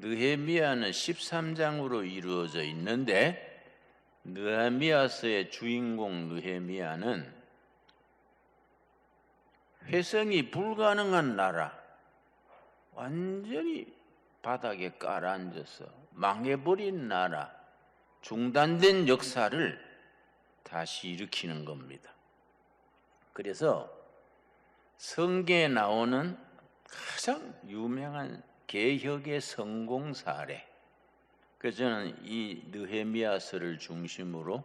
느헤미야는 13장으로 이루어져 있는데 느헤미야서의 주인공 느헤미야는 회성이 불가능한 나라, 완전히 바닥에 깔아앉아서 망해버린 나라, 중단된 역사를 다시 일으키는 겁니다. 그래서 성경에 나오는 가장 유명한 개혁의 성공 사례, 그래서 저는 이 느헤미야서를 중심으로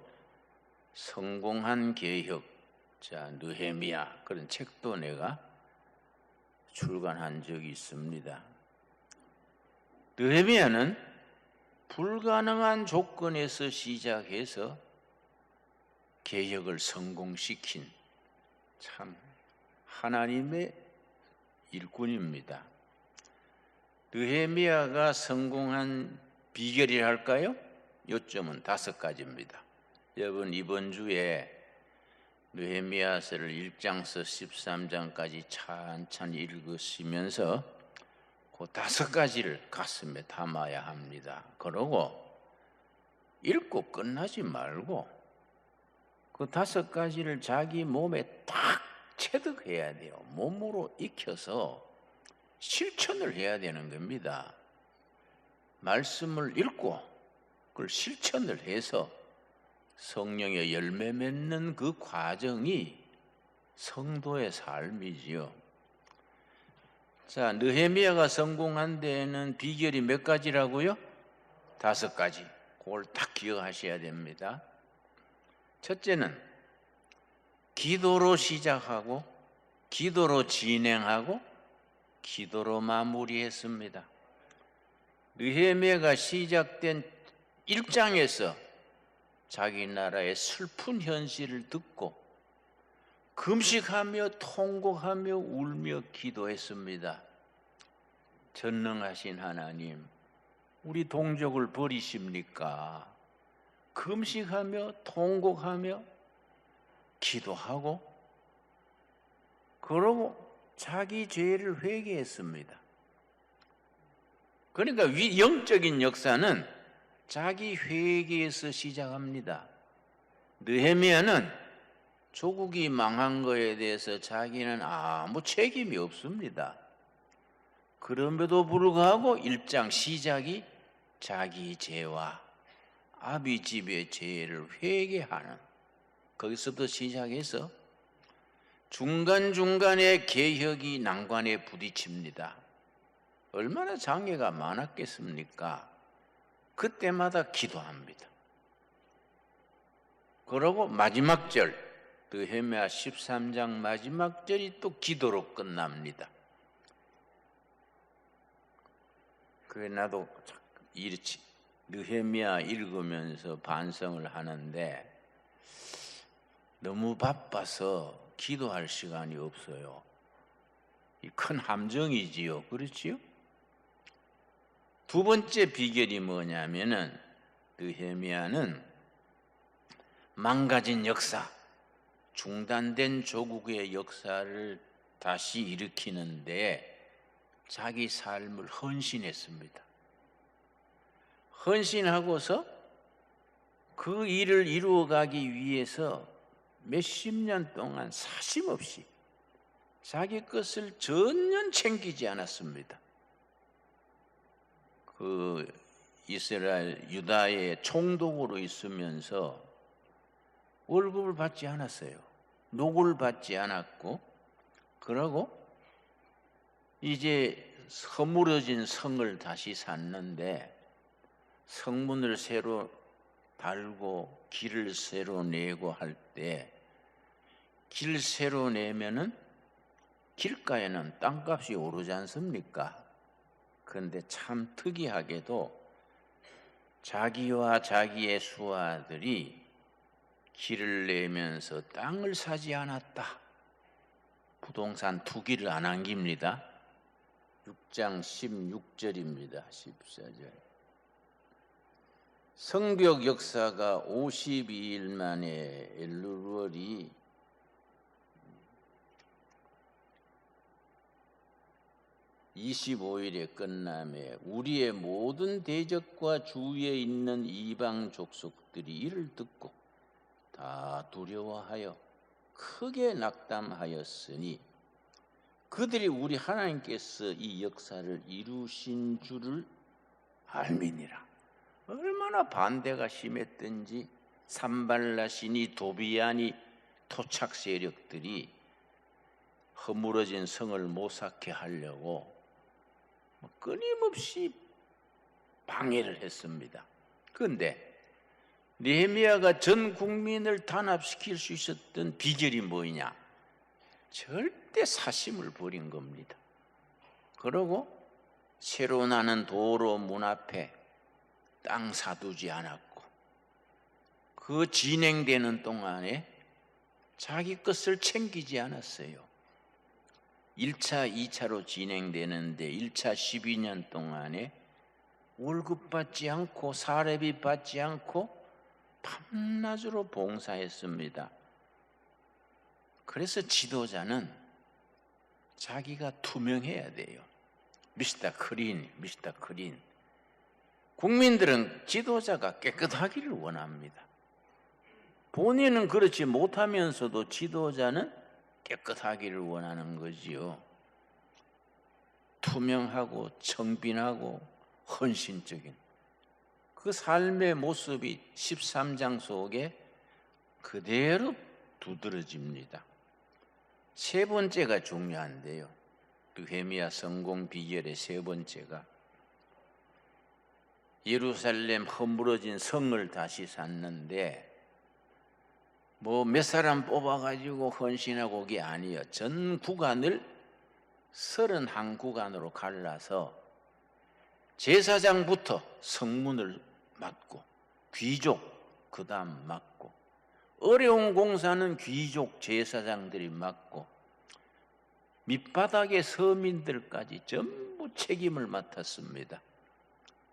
성공한 개혁자 느헤미야 그런 책도 내가 출간한 적이 있습니다. 느헤미야는 불가능한 조건에서 시작해서 개혁을 성공시킨 참 하나님의 일꾼입니다. 느헤미야가 성공한 비결이랄까요? 요점은 5가지입니다. 여러분 이번 주에 느헤미야서를 1장서 13장까지 천천히 읽으시면서 그 5가지를 가슴에 담아야 합니다. 그러고 읽고 끝나지 말고 그 5가지를 자기 몸에 딱 체득해야 돼요. 몸으로 익혀서 실천을 해야 되는 겁니다. 말씀을 읽고 그걸 실천을 해서 성령의 열매 맺는 그 과정이 성도의 삶이지요. 자, 느헤미야가 성공한 데에는 비결이 몇 가지라고요? 5가지. 그걸 딱 기억하셔야 됩니다. 첫째는 기도로 시작하고 기도로 진행하고 기도로 마무리했습니다. 느헤미야가 시작된 1장에서 자기 나라의 슬픈 현실을 듣고 금식하며 통곡하며 울며 기도했습니다. 전능하신 하나님, 우리 동족을 버리십니까? 금식하며 통곡하며 기도하고 그러고 자기 죄를 회개했습니다. 그러니까 영적인 역사는 자기 회개에서 시작합니다. 느헤미야는 조국이 망한 거에 대해서 자기는 아무 책임이 없습니다. 그럼에도 불구하고 1장 시작이 자기 죄와 아비 집의 죄를 회개하는, 거기서부터 시작해서 중간중간에 개혁이 난관에 부딪힙니다. 얼마나 장애가 많았겠습니까? 그때마다 기도합니다. 그러고 마지막 절, 느헤미야 13장 마지막 절이 또 기도로 끝납니다. 그래 나도 이렇지 느헤미야 읽으면서 반성을 하는데 너무 바빠서 기도할 시간이 없어요. 이 큰 함정이지요. 그렇지요? 2번째 비결이 뭐냐면은 느헤미야는 망가진 역사, 중단된 조국의 역사를 다시 일으키는데 자기 삶을 헌신했습니다. 헌신하고서 그 일을 이루어가기 위해서 몇십 년 동안 사심없이 자기 것을 전혀 챙기지 않았습니다. 그 이스라엘 유다의 총독으로 있으면서 월급을 받지 않았어요. 녹을 받지 않았고, 그러고 이제 허물어진 성을 다시 샀는데 성문을 새로 달고 길을 새로 내고 할 때 길 새로 내면은 길가에는 땅값이 오르지 않습니까? 그런데 참 특이하게도 자기와 자기의 수하들이 길을 내면서 땅을 사지 않았다. 부동산 투기를 안 안깁니다. 6장 16절입니다. 14절. 성벽 역사가 52일 만에 엘루월이 25일에 끝남에 우리의 모든 대적과 주위에 있는 이방 족속들이 이를 듣고 다 두려워하여 크게 낙담하였으니 그들이 우리 하나님께서 이 역사를 이루신 줄을 알미니라. 얼마나 반대가 심했든지 산발라시니 도비아니 토착 세력들이 허물어진 성을 모사케 하려고 끊임없이 방해를 했습니다. 그런데 느헤미야가 전 국민을 단합시킬 수 있었던 비결이 뭐냐? 절대 사심을 버린 겁니다. 그리고 새로 나는 도로 문 앞에 땅 사두지 않았고 그 진행되는 동안에 자기 것을 챙기지 않았어요. 1차, 2차로 진행되는데 1차 12년 동안에 월급 받지 않고 사례비 받지 않고 밤낮으로 봉사했습니다. 그래서 지도자는 자기가 투명해야 돼요. 미스터 클린, 미스터 클린. 국민들은 지도자가 깨끗하기를 원합니다. 본인은 그렇지 못하면서도 지도자는 깨끗하기를 원하는 거지요. 투명하고 청빈하고 헌신적인 그 삶의 모습이 13장 속에 그대로 두드러집니다. 세 번째가 중요한데요. 느헤미야 성공 비결의 세 번째가 예루살렘 허물어진 성을 다시 샀는데 뭐 몇 사람 뽑아가지고 헌신하고 그게 아니에요. 전 구간을 31구간으로 갈라서 제사장부터 성문을 맡고 귀족 그 다음 맡고 어려운 공사는 귀족 제사장들이 맡고 밑바닥의 서민들까지 전부 책임을 맡았습니다.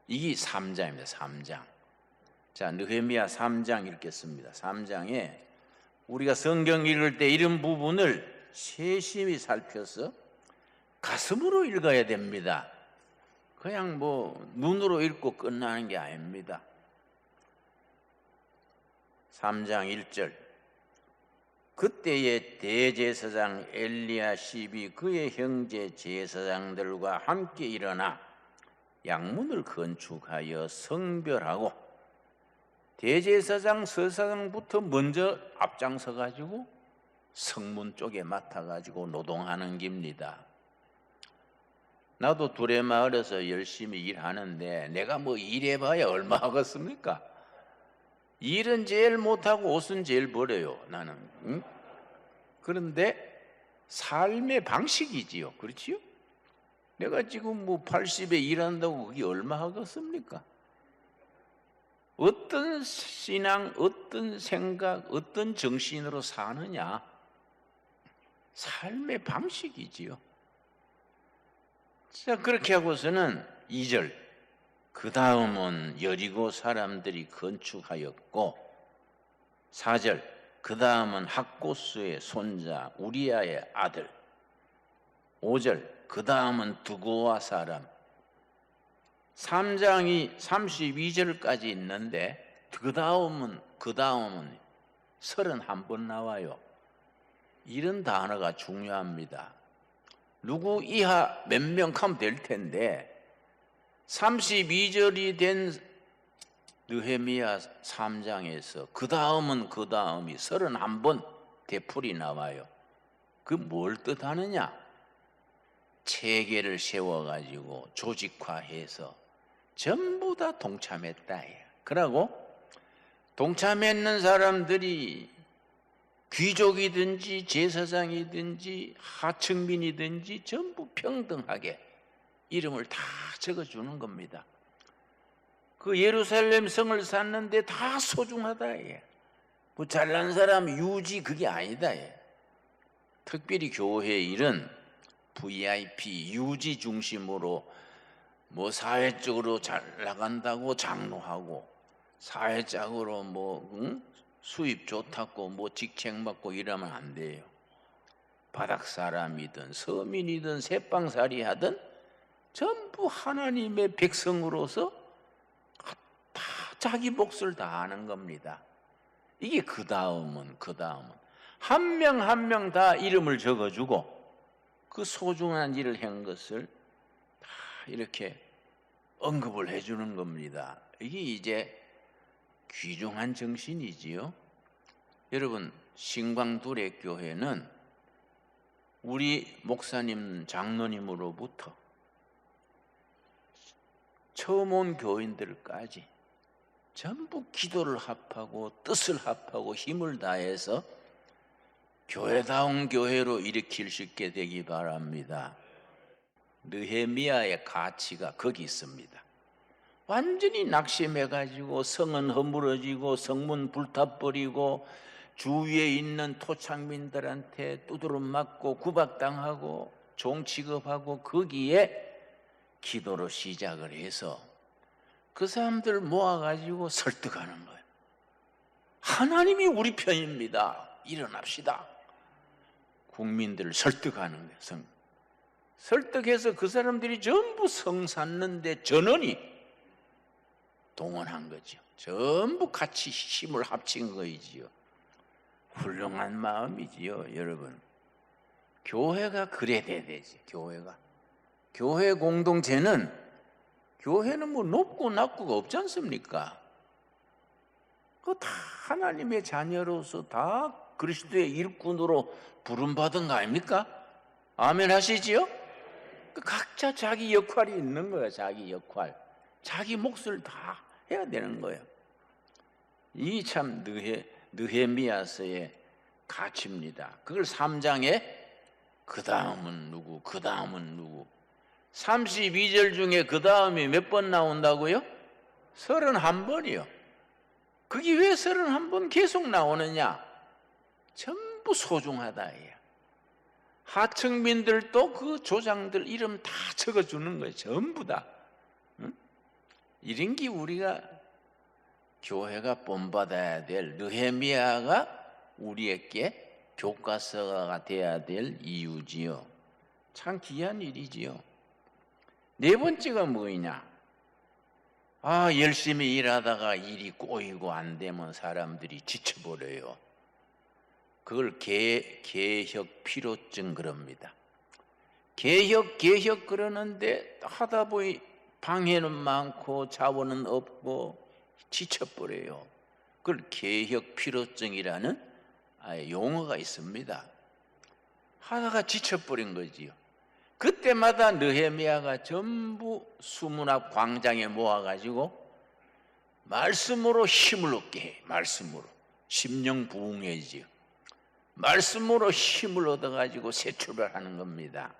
이게 3장입니다. 3장. 자, 느헤미야 3장 읽겠습니다. 3장에 우리가 성경 읽을 때 이런 부분을 세심히 살펴서 가슴으로 읽어야 됩니다. 그냥 뭐 눈으로 읽고 끝나는 게 아닙니다. 3장 1절 그때의 대제사장 엘리야십이 그의 형제 제사장들과 함께 일어나 양문을 건축하여 성별하고 대제사장 서사장부터 먼저 앞장서 가지고 성문 쪽에 맡아 가지고 노동하는 겁니다. 나도 두레마을에서 열심히 일하는데 내가 뭐 일해봐야 얼마 하겠습니까? 일은 제일 못하고 옷은 제일 버려요, 나는. 응? 그런데 삶의 방식이지요. 그렇지요? 내가 지금 뭐 80에 일한다고 그게 얼마 하겠습니까? 어떤 신앙, 어떤 생각, 어떤 정신으로 사느냐? 삶의 방식이지요. 자, 그렇게 하고서는 2절 그 다음은 여리고 사람들이 건축하였고 4절 그 다음은 학고스의 손자 우리아의 아들 5절 그 다음은 두고와 사람 3장이 32절까지 있는데 그 다음은 31번 나와요. 이런 단어가 중요합니다. 누구 이하 몇 명 하면 될 텐데 32절이 된 느헤미야 3장에서 그 다음이 31번 되풀이 나와요. 그 뭘 뜻하느냐? 체계를 세워가지고 조직화해서 전부 다 동참했다. 그러고 동참했는 사람들이 귀족이든지 제사장이든지 하층민이든지 전부 평등하게 이름을 다 적어주는 겁니다. 그 예루살렘 성을 샀는데 다 소중하다. 뭐 잘난 사람 유지 그게 아니다. 특별히 교회 일은 VIP 유지 중심으로 뭐 사회적으로 잘 나간다고 장로하고 사회적으로 뭐 수입 좋다고 뭐 직책 받고 이러면 안 돼요. 바닥 사람이든 서민이든 새빵살이 하든 전부 하나님의 백성으로서 다 자기 몫을 다 하는 겁니다. 이게 그 다음은 한 명 한 명 다 이름을 적어주고 그 소중한 일을 한 것을 다 이렇게 언급을 해주는 겁니다. 이게 이제 귀중한 정신이지요. 여러분, 신광두레 교회는 우리 목사님, 장로님으로부터 처음 온 교인들까지 전부 기도를 합하고 뜻을 합하고 힘을 다해서 교회다운 교회로 일으킬 수 있게 되기 바랍니다. 느헤미야의 가치가 거기 있습니다. 완전히 낙심해가지고 성은 허물어지고 성문 불타버리고 주위에 있는 토착민들한테 두드러 맞고 구박당하고 종 취급하고 거기에 기도로 시작을 해서 그 사람들 모아가지고 설득하는 거예요. 하나님이 우리 편입니다. 일어납시다. 국민들을 설득하는 거예요. 설득해서 그 사람들이 전부 성 샀는데 전원이 동원한 거죠. 전부 같이 힘을 합친 거이지요. 훌륭한 마음이지요, 여러분. 교회가 그래야 되지. 교회 공동체는 뭐 높고 낮고가 없지 않습니까? 그 다 하나님의 자녀로서 다 그리스도의 일꾼으로 부름받은 거 아닙니까? 아멘 하시지요? 각자 자기 역할이 있는 거예요. 자기 역할, 자기 몫을 다 해야 되는 거예요. 이 참 느헤미야서의 가치입니다. 그걸 3장에 그 다음은 누구 32절 중에 그 다음이 몇 번 나온다고요? 31번이요. 그게 왜 31번 계속 나오느냐? 전부 소중하다. 하층민들도 그 조장들 이름 다 적어주는 거예요. 전부 다. 응? 이런 게 우리가 교회가 본받아야 될, 느헤미야가 우리에게 교과서가 돼야 될 이유지요. 참 귀한 일이지요. 네 번째가 뭐냐? 열심히 일하다가 일이 꼬이고 안 되면 사람들이 지쳐버려요. 그걸 개혁 필요증 그럽니다. 개혁 그러는데 하다 보니 방해는 많고 자원은 없고 지쳐버려요. 그걸 개혁 필요증이라는 용어가 있습니다. 하다가 지쳐버린 거지요. 그때마다 느헤미야가 전부 수문 앞 광장에 모아가지고 말씀으로 힘을 얻게 해. 말씀으로 심령 부흥회지요. 말씀으로 힘을 얻어가지고 새 출발하는 겁니다.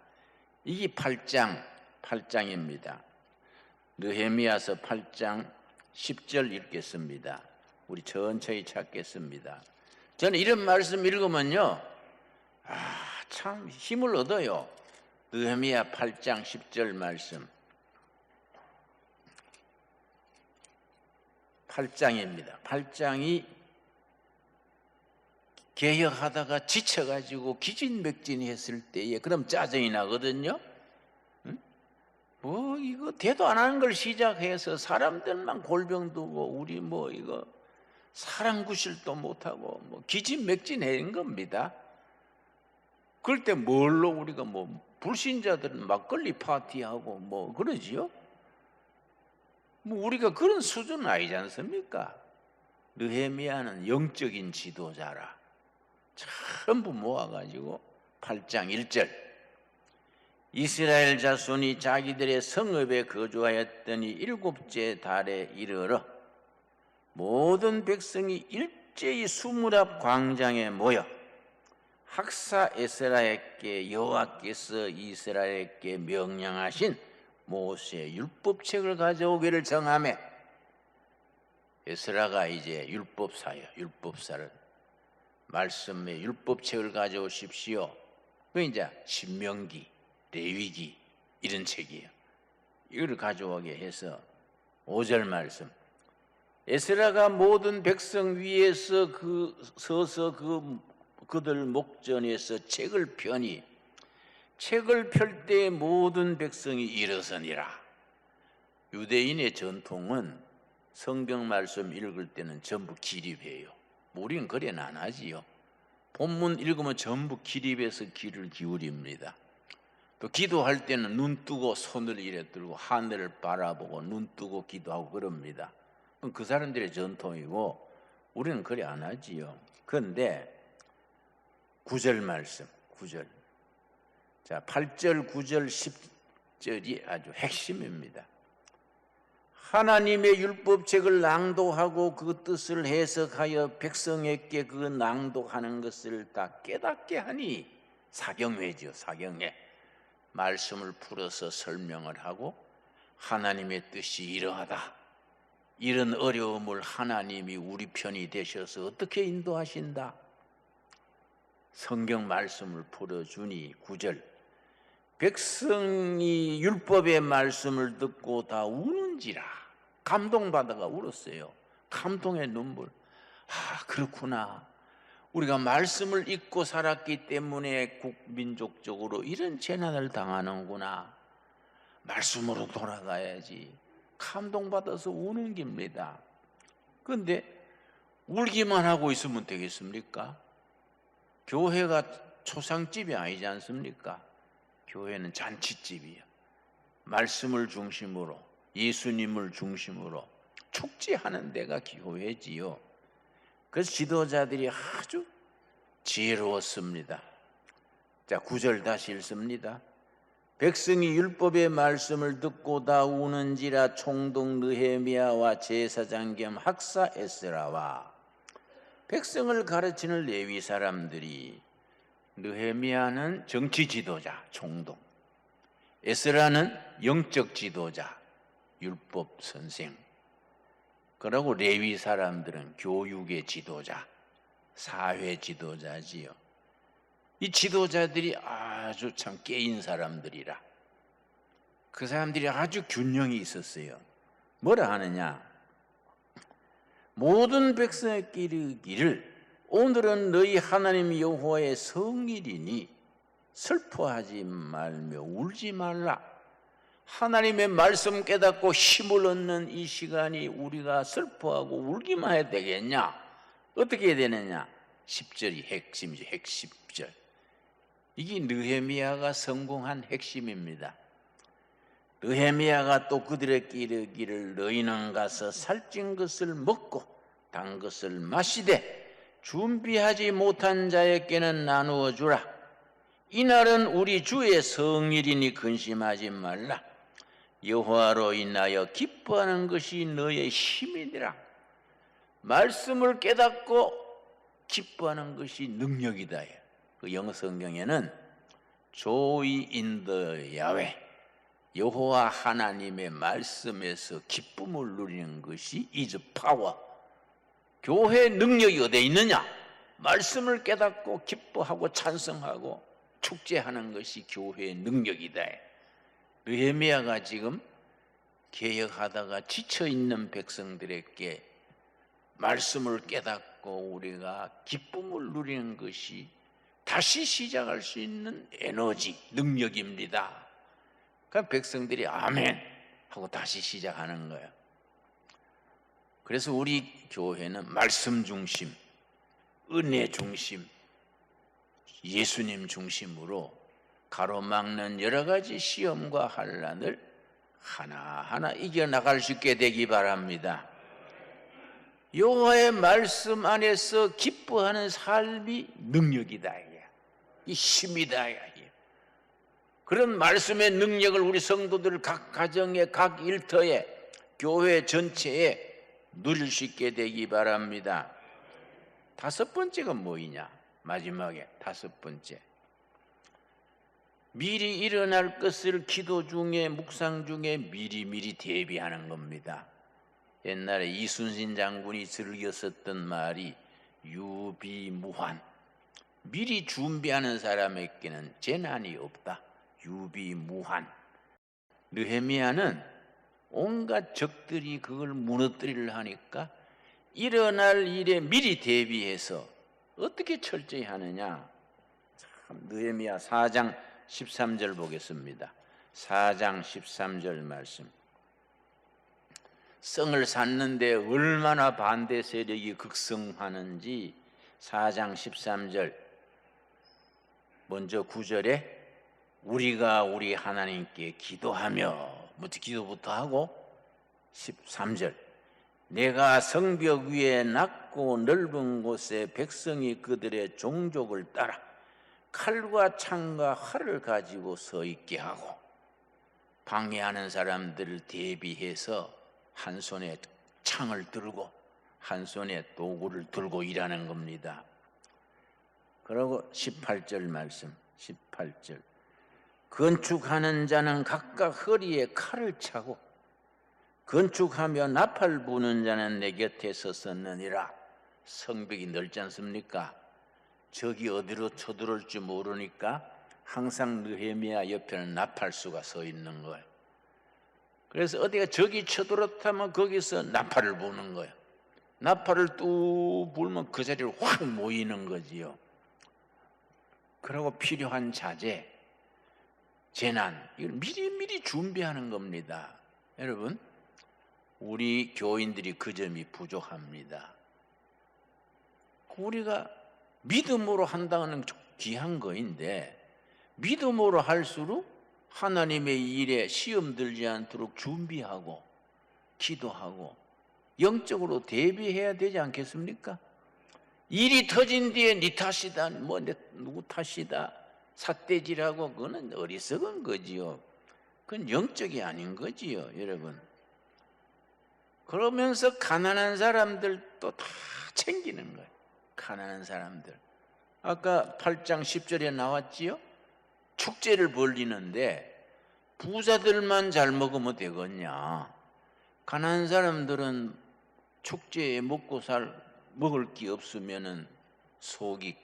이게 8장입니다. 느헤미야서 8장 10절 읽겠습니다. 우리 천천히 찾겠습니다. 저는 이런 말씀 읽으면요, 참 힘을 얻어요. 느헤미야 8장 10절 말씀. 8장입니다. 8장이 개혁하다가 지쳐가지고 기진맥진했을 때에 그럼 짜증이 나거든요. 응? 뭐 이거 대도 안 하는 걸 시작해서 사람들만 골병 두고 우리 뭐 이거 사람 구실도 못하고 뭐 기진맥진한 겁니다. 그럴 때 뭘로 우리가 뭐 불신자들은 막걸리 파티하고 뭐 그러지요? 뭐 우리가 그런 수준은 아니지 않습니까? 느헤미야는 영적인 지도자라. 전부 모아가지고 8장 1절 이스라엘 자손이 자기들의 성읍에 거주하였더니 7째 달에 이르러 모든 백성이 일제히 수문 앞 광장에 모여 학사 에스라에게 여호와께서 이스라엘에게 명령하신 모세 율법책을 가져오기를 정하매, 에스라가 이제 율법사예요. 율법사를 말씀의 율법책을 가져오십시오. 그 이제 신명기, 레위기 이런 책이에요. 이걸 가져오게 해서 5절 말씀. 에스라가 모든 백성 위에서 서서 그들 목전에서 책을 펴니 책을 펼 때 모든 백성이 일어서니라. 유대인의 전통은 성경 말씀 읽을 때는 전부 기립해요. 우리는 그래는 안 하지요. 본문 읽으면 전부 기립해서 귀를 기울입니다. 또 기도할 때는 눈 뜨고 손을 이래 들고 하늘을 바라보고 눈 뜨고 기도하고 그럽니다. 그 사람들의 전통이고 우리는 그래 안 하지요. 그런데 9절 말씀, 9절. 자, 8절, 9절, 10절이 아주 핵심입니다. 하나님의 율법책을 낭독하고 그 뜻을 해석하여 백성에게 그 낭독하는 것을 다 깨닫게 하니, 사경회죠, 사경회. 말씀을 풀어서 설명을 하고 하나님의 뜻이 이러하다, 이런 어려움을 하나님이 우리 편이 되셔서 어떻게 인도하신다, 성경 말씀을 풀어주니 9절. 백성이 율법의 말씀을 듣고 다 우는지라. 감동받아가 울었어요. 감동의 눈물. 아, 그렇구나. 우리가 말씀을 잊고 살았기 때문에 국민족적으로 이런 재난을 당하는구나. 말씀으로 돌아가야지. 감동받아서 우는 겁니다. 그런데 울기만 하고 있으면 되겠습니까? 교회가 초상집이 아니지 않습니까? 교회는 잔치집이야. 말씀을 중심으로, 예수님을 중심으로 축제하는 데가 교회지요. 그래서 지도자들이 아주 지혜로웠습니다. 자, 9절 다시 읽습니다. 백성이 율법의 말씀을 듣고 다 우는지라. 총독 느헤미야와 제사장 겸 학사 에스라와 백성을 가르치는 레위 사람들이, 느헤미야는 정치 지도자, 총독, 에스라는 영적 지도자, 율법 선생, 그리고 레위 사람들은 교육의 지도자, 사회 지도자지요. 이 지도자들이 아주 참 깨인 사람들이라. 그 사람들이 아주 균형이 있었어요. 뭐라 하느냐? 모든 백성에게 이르기를, 오늘은 너희 하나님 여호와의 성일이니 슬퍼하지 말며 울지 말라. 하나님의 말씀 깨닫고 힘을 얻는 이 시간이 우리가 슬퍼하고 울기만 해야 되겠냐? 어떻게 해야 되느냐? 10절이 핵심이죠. 핵심절. 이게 느헤미야가 성공한 핵심입니다. 느헤미야가 또 그들에게 이르기를, 너희는 가서 살찐 것을 먹고 단 것을 마시되 준비하지 못한 자에게는 나누어 주라. 이날은 우리 주의 성일이니 근심하지 말라. 여호와로 인하여 기뻐하는 것이 너의 힘이니라. 말씀을 깨닫고 기뻐하는 것이 능력이다. 그 영어 성경에는 Joy in the Yahweh, 여호와 하나님의 말씀에서 기쁨을 누리는 것이 is power. 교회의 능력이 어디에 있느냐? 말씀을 깨닫고 기뻐하고 찬성하고 축제하는 것이 교회의 능력이다. 느헤미야가 지금 개혁하다가 지쳐있는 백성들에게 말씀을 깨닫고 우리가 기쁨을 누리는 것이 다시 시작할 수 있는 에너지, 능력입니다. 그러니까 백성들이 아멘 하고 다시 시작하는 거예요. 그래서 우리 교회는 말씀 중심, 은혜 중심, 예수님 중심으로 가로막는 여러 가지 시험과 환난을 하나하나 이겨나갈 수 있게 되기 바랍니다. 여호와의 말씀 안에서 기뻐하는 삶이 능력이다. 이 힘이다. 그런 말씀의 능력을 우리 성도들 각 가정에, 각 일터에, 교회 전체에 누릴 수 있게 되기 바랍니다. 다섯 번째가 뭐이냐? 마지막에 다섯 번째. 미리 일어날 것을 기도 중에, 묵상 중에 미리미리 대비하는 겁니다. 옛날에 이순신 장군이 즐겨 썼던 말이 유비무환. 미리 준비하는 사람에게는 재난이 없다. 유비무환. 느헤미야는 온갖 적들이 그걸 무너뜨리려 하니까 일어날 일에 미리 대비해서 어떻게 철저히 하느냐? 참, 느헤미야 4장 13절 보겠습니다. 4장 13절 말씀. 성을 샀는데 얼마나 반대 세력이 극성하는지 4장 13절 먼저 9절에 우리가 우리 하나님께 기도하며 먼저 기도부터 하고 13절 내가 성벽 위에 낮고 넓은 곳에 백성이 그들의 종족을 따라 칼과 창과 활을 가지고 서 있게 하고 방해하는 사람들을 대비해서 한 손에 창을 들고 한 손에 도구를 들고 일하는 겁니다. 그리고 18절 말씀 18절 건축하는 자는 각각 허리에 칼을 차고 건축하며 나팔 부는 자는 내 곁에 서섰느니라. 성벽이 넓지 않습니까? 적이 어디로 쳐들어올지 모르니까 항상 느헤미야 옆에는 나팔수가 서 있는 거예요. 그래서 어디가 적이 쳐들어오면 거기서 나팔을 부는 거예요. 나팔을 뚝 불면 그 자리로 확 모이는 거지요. 그리고 필요한 자재, 재난 이걸 미리미리 준비하는 겁니다. 여러분, 우리 교인들이 그 점이 부족합니다. 우리가 믿음으로 한다는 귀한 거인데 믿음으로 할수록 하나님의 일에 시험 들지 않도록 준비하고 기도하고 영적으로 대비해야 되지 않겠습니까? 일이 터진 뒤에 네 탓이다, 뭐 누구 탓이다, 삿대질하고 그거는 어리석은 거지요. 그건 영적이 아닌 거지요, 여러분. 그러면서 가난한 사람들도 다 챙기는 거예요. 가난한 사람들. 아까 8장 10절에 나왔지요? 축제를 벌리는데 부자들만 잘 먹으면 되겠냐? 가난한 사람들은 축제에 먹을 게 없으면은 속이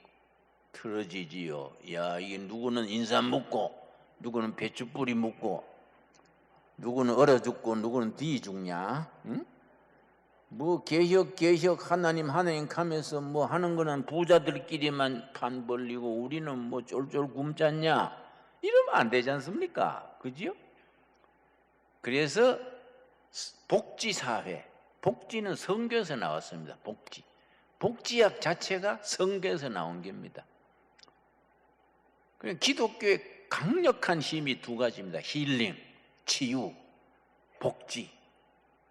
틀어지지요. 야, 이게 누구는 인삼 먹고, 누구는 배추뿌리 먹고, 누구는 얼어 죽고, 누구는 뒤 죽냐? 응? 뭐 개혁 하나님 하면서 뭐 하는 거는 부자들끼리만 판 벌리고 우리는 뭐 쫄쫄 굶잖냐? 이러면 안 되지 않습니까? 그지요? 그래서 복지사회, 복지는 성경에서 나왔습니다. 복지학 자체가 성경에서 나온 겁니다. 기독교의 강력한 힘이 두 가지입니다. 힐링, 치유, 복지.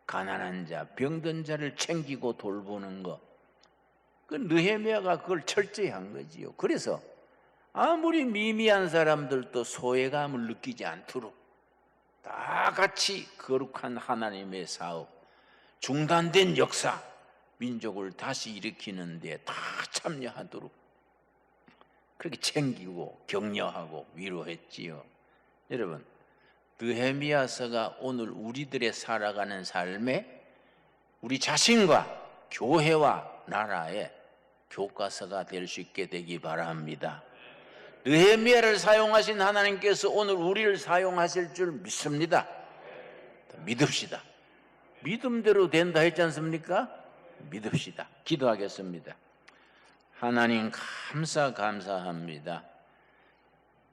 가난한 자, 병든 자를 챙기고 돌보는 것. 그 느헤미야가 그걸 철저히 한 거지요. 그래서 아무리 미미한 사람들도 소외감을 느끼지 않도록 다 같이 거룩한 하나님의 사업, 중단된 역사, 민족을 다시 일으키는 데 다 참여하도록 그렇게 챙기고 격려하고 위로했지요. 여러분, 느헤미야서가 오늘 우리들의 살아가는 삶에 우리 자신과 교회와 나라의 교과서가 될 수 있게 되기 바랍니다. 느헤미야를 사용하신 하나님께서 오늘 우리를 사용하실 줄 믿습니다. 믿읍시다. 믿음대로 된다 했지 않습니까? 믿읍시다. 기도하겠습니다. 하나님 감사합니다.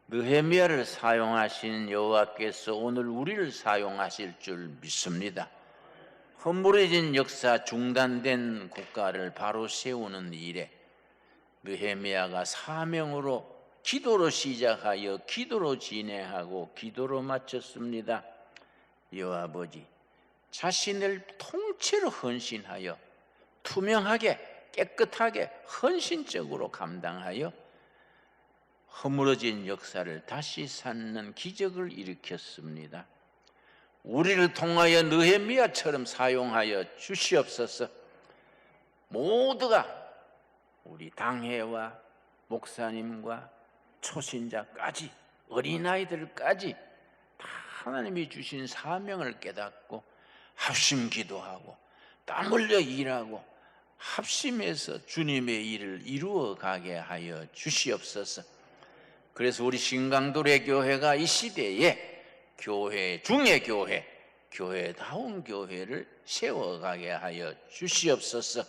느헤미야를 사용하신 여호와께서 오늘 우리를 사용하실 줄 믿습니다. 허물어진 역사, 중단된 국가를 바로 세우는 일에 느헤미야가 사명으로 기도로 시작하여 기도로 진행하고 기도로 마쳤습니다. 여호와 아버지, 자신을 통째로 헌신하여 투명하게 깨끗하게 헌신적으로 감당하여 허물어진 역사를 다시 쌓는 기적을 일으켰습니다. 우리를 통하여 느헤미야처럼 사용하여 주시옵소서. 모두가 우리 당회와 목사님과 초신자까지 어린아이들까지 다 하나님이 주신 사명을 깨닫고 합심 기도하고 땀 흘려 일하고 합심해서 주님의 일을 이루어가게 하여 주시옵소서. 그래서 우리 신강도래 교회가 이 시대에 교회 중의 교회, 교회다운 교회를 세워가게 하여 주시옵소서.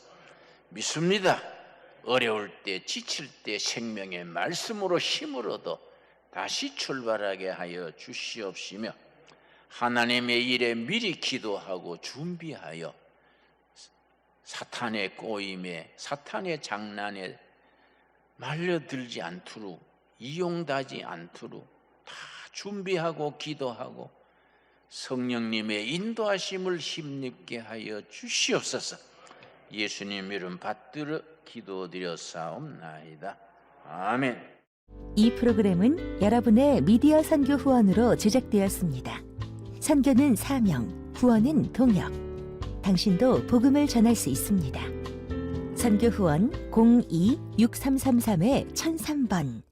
믿습니다. 어려울 때, 지칠 때 생명의 말씀으로 힘을 얻어 다시 출발하게 하여 주시옵시며 하나님의 일에 미리 기도하고 준비하여 사탄의 꼬임에 사탄의 장난에 말려들지 않도록 이용되지 않도록 다 준비하고 기도하고 성령님의 인도하심을 힘입게 하여 주시옵소서. 예수님 이름 받들어 기도드렸사옵나이다. 아멘. 이 프로그램은 여러분의 미디어 선교 후원으로 제작되었습니다. 선교는 사명, 후원은 동역. 당신도 복음을 전할 수 있습니다. 선교 후원 02-6333-1003번